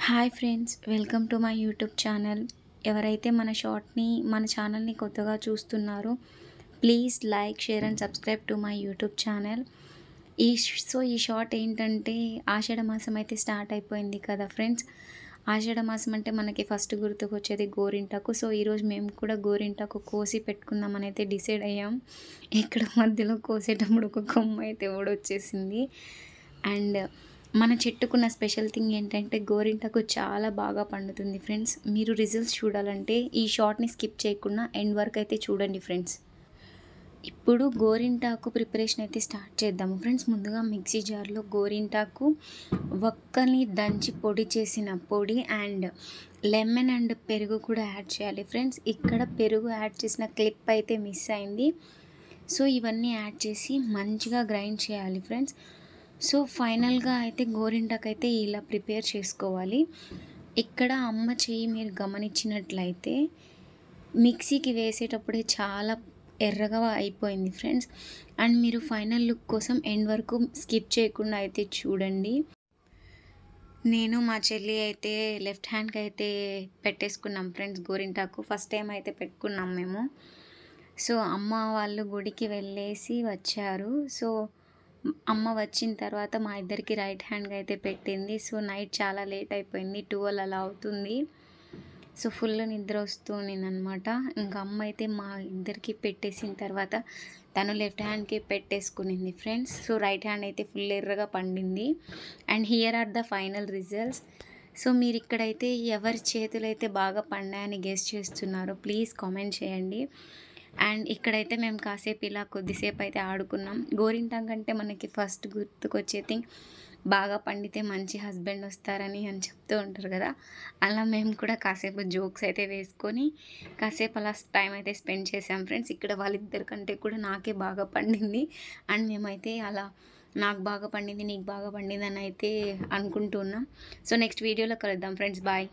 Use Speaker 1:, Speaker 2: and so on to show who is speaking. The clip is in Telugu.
Speaker 1: Hi friends, welcome to my YouTube channel. ఎవరైతే మన ఛానల్ని కొత్తగా చూస్తున్నారో please like, share and subscribe to my YouTube channel. ఈ షార్ట్ ఏంటంటే ఆషాఢ మాసం అయితే స్టార్ట్ అయిపోయింది కదా ఫ్రెండ్స్. ఆషాఢ మాసం అంటే మనకి ఫస్ట్ గుర్తుకొచ్చేది గోరింటాకు. సో ఈరోజు మేము కూడా గోరింటాకు కోసి పెట్టుకుందామని అయితే డిసైడ్ అయ్యాం. ఇక్కడ మధ్యలో కోసేటప్పుడు ఒక కొమ్మ అయితే ఊడొచ్చేసింది. అండ్ మన చెట్టుకున్న స్పెషల్ థింగ్ ఏంటంటే గోరింటాకు చాలా బాగా పండుతుంది ఫ్రెండ్స్. మీరు రిజల్ట్స్ చూడాలంటే ఈ షార్ట్ని స్కిప్ చేయకుండా ఎండ్ వరకు అయితే చూడండి ఫ్రెండ్స్. ఇప్పుడు గోరింటాకు ప్రిపరేషన్ అయితే స్టార్ట్ చేద్దాము ఫ్రెండ్స్. ముందుగా మిక్సీ జార్లో గోరింటాకు ఒక్కని దంచి పొడి చేసిన పొడి అండ్ లెమన్ అండ్ పెరుగు కూడా యాడ్ చేయాలి ఫ్రెండ్స్. ఇక్కడ పెరుగు యాడ్ చేసిన క్లిప్ అయితే మిస్ అయింది. సో ఇవన్నీ యాడ్ చేసి మంచిగా గ్రైండ్ చేయాలి ఫ్రెండ్స్. సో ఫైనల్గా అయితే గోరింటాకు అయితే ఇలా ప్రిపేర్ చేసుకోవాలి. ఇక్కడ అమ్మ చెయ్యి మీరు గమనించినట్లయితే మిక్సీకి వేసేటప్పుడే చాలా ఎర్రగా అయిపోయింది ఫ్రెండ్స్. అండ్ మీరు ఫైనల్ లుక్ కోసం ఎండ్ వరకు స్కిప్ చేయకుండా అయితే చూడండి. నేను మా చెల్లి అయితే లెఫ్ట్ హ్యాండ్కి అయితే పెట్టేసుకున్నాం ఫ్రెండ్స్ గోరింటాకు. ఫస్ట్ టైం అయితే పెట్టుకున్నాం మేము. సో అమ్మ వాళ్ళు గుడికి వెళ్ళేసి వచ్చారు. సో అమ్మ వచ్చిన తర్వాత మా ఇద్దరికి రైట్ హ్యాండ్గా అయితే పెట్టింది. సో నైట్ చాలా లేట్ అయిపోయింది, 12 అలా అవుతుంది. సో ఫుల్ నిద్ర వస్తుందన్నమాట. ఇంకా అమ్మ అయితే మా ఇద్దరికి పెట్టేసిన తర్వాత తను లెఫ్ట్ హ్యాండ్కి పెట్టేసుకునింది ఫ్రెండ్స్. సో రైట్ హ్యాండ్ అయితే ఫుల్ ఎర్రగా పండింది. And here are the final results. So మీరు ఇక్కడైతే ఎవరి చేతులు అయితే బాగా పండాయని గెస్ చేస్తున్నారో ప్లీజ్ కామెంట్ చేయండి. అండ్ ఇక్కడైతే మేము కాసేపు ఇలా కొద్దిసేపు అయితే ఆడుకున్నాం. గోరింటాకు అంటే మనకి ఫస్ట్ గుర్తుకొచ్చే థింగ్ బాగా పండితే మంచి హస్బెండ్ వస్తారని చెప్తూ ఉంటారు కదా. అలా మేము కూడా కాసేపు జోక్స్ అయితే వేసుకొని కాసేపు అలా టైం అయితే స్పెండ్ చేసాం ఫ్రెండ్స్. ఇక్కడ వాళ్ళిద్దరికంటే కూడా నాకే బాగా పండింది. అండ్ మేమైతే అలా నాకు బాగా పండింది, నీకు బాగా పండింది అని అయితే అనుకుంటున్నాం. సో నెక్స్ట్ వీడియోలో కలుద్దాం ఫ్రెండ్స్. బాయ్.